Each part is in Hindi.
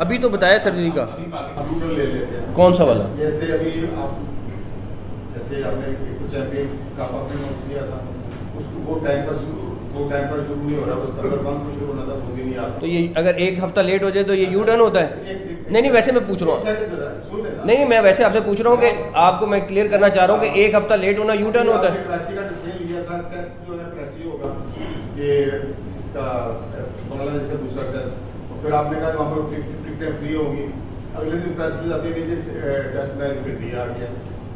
अभी तो बताया सर्जरी का। कंप्यूटर ले लेते हैं। कौन सा वाला? जैसे अभी आप जैसे आपने एक तो चैंपियन कप आपने लॉन्च किया था, उसको वो टाइम पर शुरू नहीं हो रहा, उसका अगर वन को शुरू होना था वो भी नहीं आता। तो ये अगर एक हफ्ता लेट हो जाए तो ये यू टर्न होता है? नहीं वैसे मैं पूछ रहा हूँ। नहीं मैं वैसे आपसे पूछ रहा हूँ कि आपको मैं क्लियर करना चाह रहा हूँ कि एक हफ्ता लेट होना यू टर्न होता है? कराची का डिसीजन लिया था, टेस्ट जो है कराची होगा, ये इसका बांग्लादेश का दूसरा टेस्ट, और फिर आपने कहा वहाँ पर टिकटें फ्री होगी, अगले दिन प्रेस रिलीज आती है टेस्ट में फिर दिया आ गया।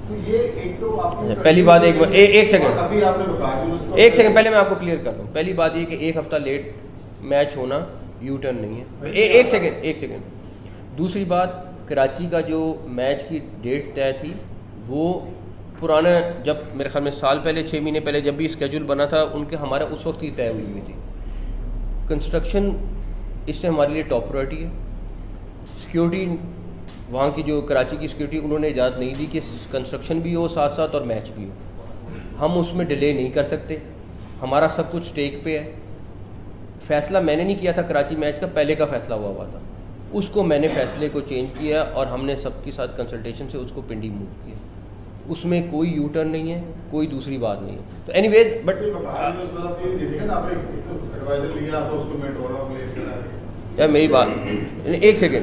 तो ये एक तो आपने पहली बात एक सेकंड, अभी आपने बताया एक सेकंड पहले मैं आपको क्लियर कर दूं। पहली बात ये कि एक हफ्ता लेट मैच होना यू टर्न नहीं है। एक सेकंड। दूसरी बात, कराची का जो मैच की डेट तय थी वो पुराना, जब मेरे ख्याल में साल पहले 6 महीने पहले जब भी स्केड्यूल बना था उनके हमारा उस वक्त ही तय हुई थी। कंस्ट्रक्शन इसने हमारे लिए टॉप प्रायोरिटी है। सिक्योरिटी वहाँ की जो कराची की सिक्योरिटी, उन्होंने इजाज़त नहीं दी कि कंस्ट्रक्शन भी हो साथ साथ और मैच भी हो। हम उसमें डिले नहीं कर सकते, हमारा सब कुछ स्टेक पे है। फैसला मैंने नहीं किया था कराची मैच का, पहले का फैसला हुआ था, उसको मैंने फैसले को चेंज किया और हमने सबके साथ कंसल्टेशन से उसको पिंडी मूव किया। उसमें कोई यू टर्न नहीं है, कोई दूसरी बात नहीं है। तो एनीवेज बट यार मेरी बात, एक सेकंड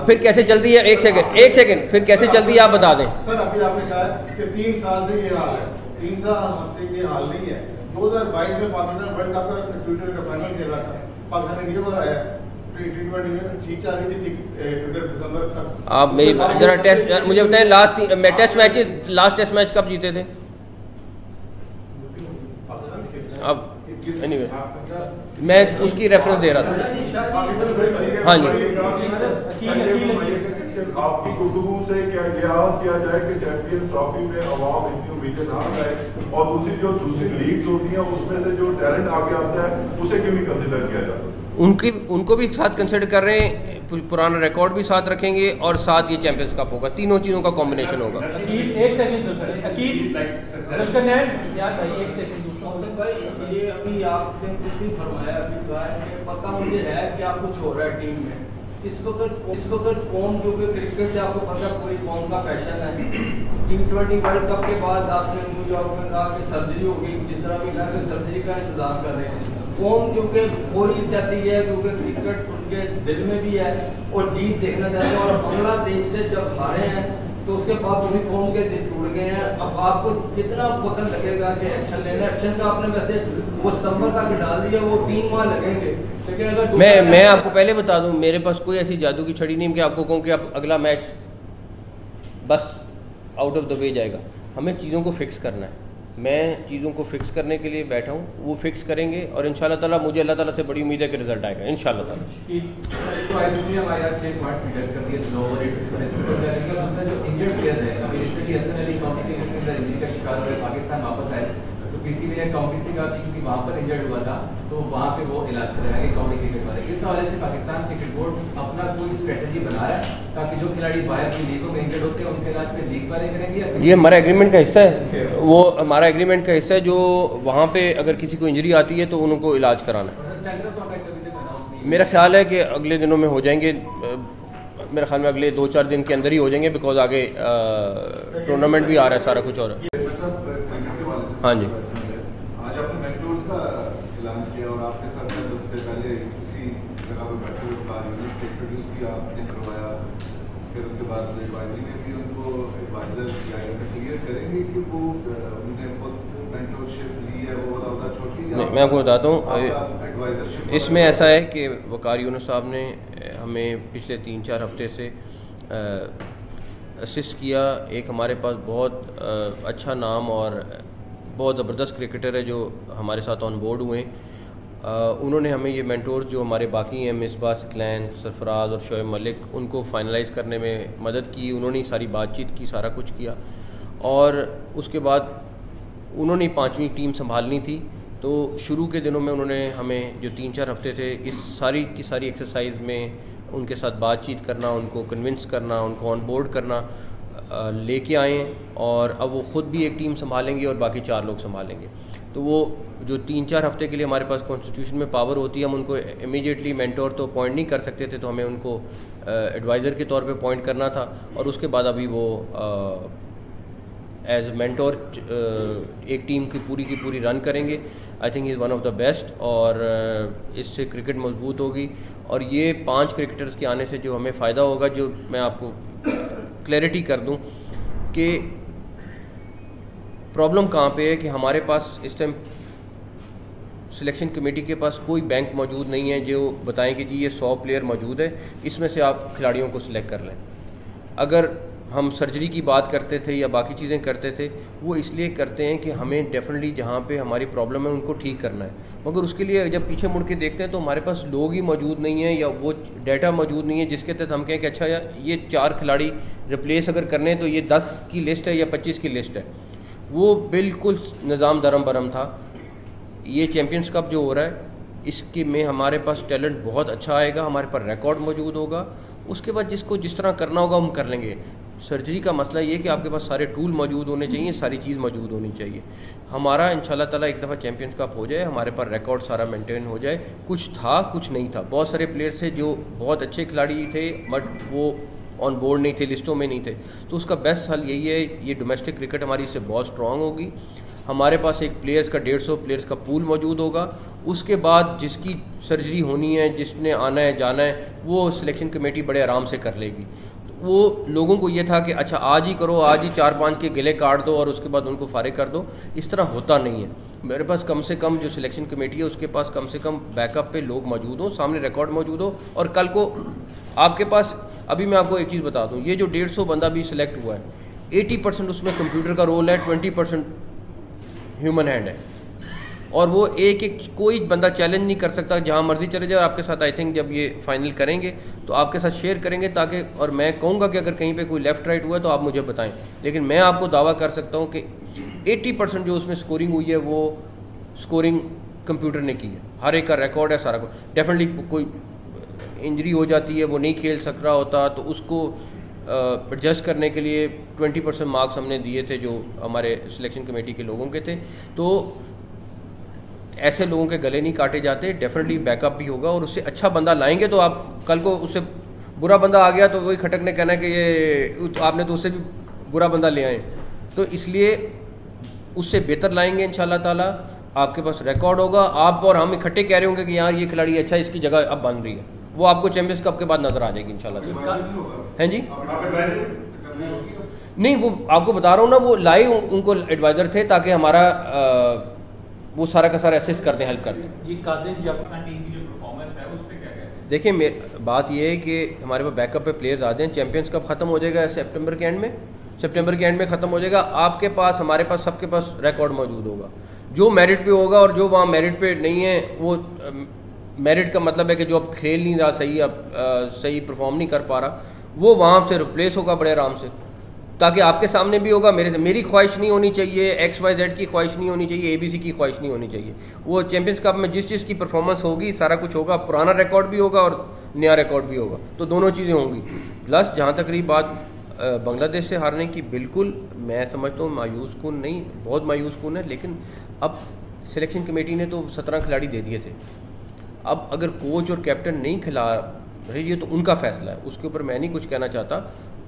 फिर कैसे चलती है? एक सेकंड फिर कैसे चलती है आप बता दें। सर अभी आपने कहा कि 3 साल से ये हाल है, 3 साल से ये हाल नहीं है। 2022 में पाकिस्तान वर्ल्ड कप का ट्विटर का फाइनल खेल रहा था, पाकिस्तान इंडिया को हराया, T20 में ठीक चल रही थी क्रिकेट दिसंबर तक। आप मेरी जरा टेस्ट मुझे बताएं, लास्ट टेस्ट मैच कब जीते थे? अब एनीवे मैं उसकी रेफरेंस दे रहा था। हाँ जी, आपकी गुफ्तगू से क्या लिहाज किया जाए कि चैंपियंस ट्रॉफी में अवाम इतनी उम्मीदें ना लगाए, और दूसरी लीग्स होती हैं उसमें से जो टैलेंट आगे आता है उसे क्यों नहीं कंसिडर किया जाता? उनको भी साथ कंसिडर कर रहे हैं, पुराना रिकॉर्ड भी साथ रखेंगे और साथ ये चैंपियंस कप होगा, तीनों चीज़ों का कॉम्बिनेशन होगा। एक सेकंड भाई, ये अभी आपने कुछ भी फरमाया, अभी कहा है पता मुझे है कि आप कुछ हो रहा है टीम में इस वक्त कौन, क्योंकि क्रिकेट से आपको पता पूरी कौन का फैशन है। T20 वर्ल्ड कप के बाद आपने न्यूयॉर्क में कहा कि सर्जरी होगी, जिस तरह भी कहा कि सर्जरी का इंतजार कर रहे हैं। कौन क्योंकि फौरी चाहती है, क्योंकि क्रिकेट उनके दिल में भी है और जीत देखना चाहते हैं, और बांग्लादेश से जब हारे हैं तो उसके बाद पूरी कौम के दिल टूट गए हैं। अब आपको कितना वक्त लगेगा कि एक्शन लेना? एक्शन का आपने वैसे वो सितंबर तक डाल दिया, वो 3 माह लगेंगे, लेकिन अगर मैं आपको पहले बता दूं, मेरे पास कोई ऐसी जादू की छड़ी नहीं कि आपको कहूँ कि आप अगला मैच बस आउट ऑफ द वे जाएगा। हमें चीज़ों को फिक्स करना है, मैं चीज़ों को फिक्स करने के लिए बैठा हूँ, वो फिक्स करेंगे और इंशाल्लाह ताला मुझे अल्लाह ताला से बड़ी उम्मीद है कि रिजल्ट आएगा इंशाल्लाह ताला। तो आईसीसी हमारे यहाँ 6 पॉइंट्स निकल कर दिए स्लो ओवर रेट पर दूसरा जो इंजर्ड प्लेयर्स है, अभी रिसेंटली हसन अली काउंटी के इंजरी का शिकार हुए, पाकिस्तान वापस आए, तो पीसीबी ने काउंटी से कहा क्योंकि वहाँ पर इंजर्ड हुआ था तो वहाँ पे वो इलाज कराएंगे काउंटी क्रिकेट वाले। इस हवाले से पाकिस्तान क्रिकेट बोर्ड अपना कोई स्ट्रेटजी बना रहा है ताकि जो खिलाड़ी बाहर की लीगों में इंजर्ड होते हैं उनके इलाज पे लीग वाले करेंगे या ये हमारा एग्रीमेंट का हिस्सा है, वो हमारा एग्रीमेंट का हिस्सा है जो वहाँ पे अगर किसी को इंजरी आती है तो उनको इलाज कराना है। मेरा ख्याल है कि अगले दिनों में हो जाएंगे, मेरे ख्याल में अगले 2-4 दिन के अंदर ही हो जाएंगे, बिकॉज आगे टूर्नामेंट भी आ रहा है, सारा कुछ हो रहा है। हाँ जी, आज आपने मेंटोर्स का ऐलान किया और आपके साथ पहले किसी जगह पर बैठे हुए इंट्रोड्यूस किया, आपने करवाया, फिर उसके बाद एडवाइजरी में भी उनको एडवाइजर किया। क्लियर करेंगे कि वो उन्होंने खुद मेंटोरशिप ली है, वो वाला छोटी? मैं आपको बताता हूँ, इसमें ऐसा है कि वकार यूनुस साहब ने हमें पिछले 3-4 हफ्ते से असिस्ट किया। एक हमारे पास बहुत अच्छा नाम और बहुत ज़बरदस्त क्रिकेटर है जो हमारे साथ ऑन बोर्ड हुए। उन्होंने हमें ये मेंटोर्स जो हमारे बाकी हैं, मिसबाह सिकलैन, सरफराज और शोएब मलिक, उनको फाइनलाइज करने में मदद की। उन्होंने सारी बातचीत की, सारा कुछ किया और उसके बाद उन्होंने 5वीं टीम संभालनी थी। तो शुरू के दिनों में उन्होंने हमें जो 3-4 हफ्ते थे इस सारी की सारी एक्सरसाइज में उनके साथ बातचीत करना, उनको कन्विंस करना, उनको ऑन बोर्ड करना लेके आए और अब वो ख़ुद भी एक टीम संभालेंगे और बाकी 4 लोग संभालेंगे। तो वो जो 3-4 हफ्ते के लिए हमारे पास कॉन्स्टिट्यूशन में पावर होती है, हम उनको इमीडिएटली मेंटोर तो अपॉइंट नहीं कर सकते थे, तो हमें उनको एडवाइज़र के तौर पे अपॉइंट करना था। और उसके बाद अभी वो एज मेंटोर एक टीम की पूरी रन करेंगे। I think is one of the best, और इससे क्रिकेट मजबूत होगी। और ये 5 क्रिकेटर्स के आने से जो हमें फ़ायदा होगा, जो मैं आपको क्लैरिटी कर दूं कि प्रॉब्लम कहाँ पे है कि हमारे पास इस टाइम सिलेक्शन कमेटी के पास कोई बैंक मौजूद नहीं है जो बताएं कि जी ये 100 प्लेयर मौजूद है, इसमें से आप खिलाड़ियों को सिलेक्ट कर लें। अगर हम सर्जरी की बात करते थे या बाकी चीज़ें करते थे, वो इसलिए करते हैं कि हमें डेफिनेटली जहाँ पे हमारी प्रॉब्लम है उनको ठीक करना है, मगर उसके लिए जब पीछे मुड़ के देखते हैं तो हमारे पास लोग ही मौजूद नहीं है या वो डाटा मौजूद नहीं है जिसके तहत हम कहें कि अच्छा यार ये 4 खिलाड़ी रिप्लेस अगर करने हैं तो ये 10 की लिस्ट है या 25 की लिस्ट है। वो बिल्कुल निज़ाम दरम बरम था। ये चैम्पियंस कप जो हो रहा है इसके में हमारे पास टैलेंट बहुत अच्छा आएगा, हमारे पास रिकॉर्ड मौजूद होगा, उसके बाद जिसको जिस तरह करना होगा हम कर लेंगे। सर्जरी का मसला ये कि आपके पास सारे टूल मौजूद होने चाहिए, सारी चीज़ मौजूद होनी चाहिए। हमारा इंशाल्लाह ताला एक दफ़ा चैम्पियंस कप हो जाए, हमारे पास रिकॉर्ड सारा मेंटेन हो जाए। कुछ था कुछ नहीं था, बहुत सारे प्लेयर्स थे जो बहुत अच्छे खिलाड़ी थे बट वो ऑन बोर्ड नहीं थे, लिस्टों में नहीं थे, तो उसका बेस्ट हल यही है, ये डोमेस्टिक क्रिकेट हमारी इससे बहुत स्ट्रांग होगी। हमारे पास एक प्लेयर्स का 150 प्लेयर्स का पूल मौजूद होगा। उसके बाद जिसकी सर्जरी होनी है, जिसने आना है जाना है, वो सिलेक्शन कमेटी बड़े आराम से कर लेगी। वो लोगों को ये था कि अच्छा आज ही करो, आज ही 4-5 के गिले काट दो और उसके बाद उनको फारिग कर दो, इस तरह होता नहीं है। मेरे पास कम से कम जो सिलेक्शन कमेटी है उसके पास कम से कम बैकअप पे लोग मौजूद हो, सामने रिकॉर्ड मौजूद हो, और कल को आपके पास, अभी मैं आपको एक चीज़ बता दूँ, ये जो 150 बंदा भी सिलेक्ट हुआ है 80% उसमें कंप्यूटर का रोल है, 20% ह्यूमन हैंड है, और वो एक कोई बंदा चैलेंज नहीं कर सकता, जहाँ मर्जी चले जाए आपके साथ। आई थिंक जब ये फाइनल करेंगे तो आपके साथ शेयर करेंगे, ताकि, और मैं कहूँगा कि अगर कहीं पे कोई लेफ्ट राइट हुआ तो आप मुझे बताएं, लेकिन मैं आपको दावा कर सकता हूँ कि 80% जो उसमें स्कोरिंग हुई है वो स्कोरिंग कंप्यूटर ने की है। हर एक का रिकॉर्ड है, सारा कुछ। डेफिनेटली कोई इंजरी हो जाती है, वो नहीं खेल सक रहा होता, तो उसको एडजस्ट करने के लिए 20% मार्क्स हमने दिए थे जो हमारे सिलेक्शन कमेटी के लोगों के थे। तो ऐसे लोगों के गले नहीं काटे जाते, डेफिनेटली बैकअप भी होगा, और उससे अच्छा बंदा लाएंगे तो आप कल को उससे बुरा बंदा आ गया तो वही खटक ने कहना कि ये आपने तो उससे भी बुरा बंदा ले आए। तो इसलिए उससे बेहतर लाएंगे इंशाल्लाह ताला। आपके पास रिकॉर्ड होगा, आप और हम इकट्ठे कह रहे होंगे कि यार ये खिलाड़ी अच्छा, इसकी जगह अब बन रही है, वो आपको चैंपियंस कप के बाद नजर आ जाएगी इंशाल्लाह। हैं जी? नहीं, वो आपको बता रहा हूँ ना, वो लाए उनको एडवाइजर थे ताकि हमारा वो सारा का सारा असिस्ट कर दें, हेल्प कर दें। जी कादिर जी, आपकी टीम की जो परफॉर्मेंस है उस पे क्या कहते हैं? देखिए बात ये है कि हमारे पास बैकअप पे प्लेयर्स आ जाएं। चैंपियंस कप खत्म हो जाएगा सितंबर के एंड में खत्म हो जाएगा। आपके पास, हमारे पास, सबके पास रिकॉर्ड मौजूद होगा। जो मेरिट पे होगा और जो वहाँ मेरिट पे नहीं है, वो मेरिट का मतलब है कि जो अब खेल नहीं रहा सही, अब सही परफॉर्म नहीं कर पा रहा, वो वहाँ से रिप्लेस होगा बड़े आराम से, ताकि आपके सामने भी होगा। मेरी ख्वाहिश नहीं होनी चाहिए, XYZ की ख्वाहिश नहीं होनी चाहिए, ABC की ख्वाहिश नहीं होनी चाहिए। वो चैंपियंस कप में जिस की परफॉर्मेंस होगी सारा कुछ होगा, पुराना रिकॉर्ड भी होगा और नया रिकॉर्ड भी होगा, तो दोनों चीज़ें होंगी। प्लस जहाँ तक रही बात बांग्लादेश से हारने की, बिल्कुल मैं समझता हूँ मायूस कुन नहीं, बहुत मायूस कुन है, लेकिन अब सिलेक्शन कमेटी ने तो 17 खिलाड़ी दे दिए थे। अब अगर कोच और कैप्टन नहीं खिला रहे, ये तो उनका फैसला है, उसके ऊपर मैं नहीं कुछ कहना चाहता,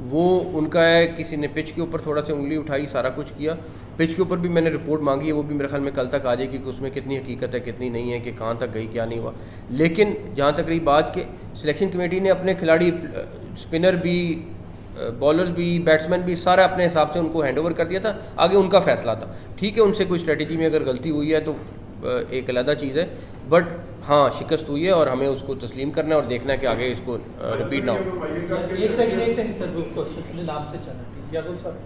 वो उनका है। किसी ने पिच के ऊपर थोड़ा सा उंगली उठाई, सारा कुछ किया। पिच के ऊपर भी मैंने रिपोर्ट मांगी है, वो भी मेरे ख्याल में कल तक आ जाएगी कि उसमें कितनी हकीकत है कितनी नहीं है, कि कहाँ तक गई क्या नहीं हुआ। लेकिन जहाँ तक रही बात कि सिलेक्शन कमेटी ने अपने खिलाड़ी, स्पिनर भी, बॉलर्स भी, बैट्समैन भी, सारा अपने हिसाब से उनको हैंड ओवर कर दिया था, आगे उनका फैसला था। ठीक है, उनसे कोई स्ट्रेटजी में अगर गलती हुई है तो एक अलग चीज़ है, बट हाँ शिकस्त हुई है और हमें उसको तस्लीम करना है और देखना है कि आगे इसको रिपीट ना हो। एक सेकंड सर, क्वेश्चन आपसे चला याकूब सर।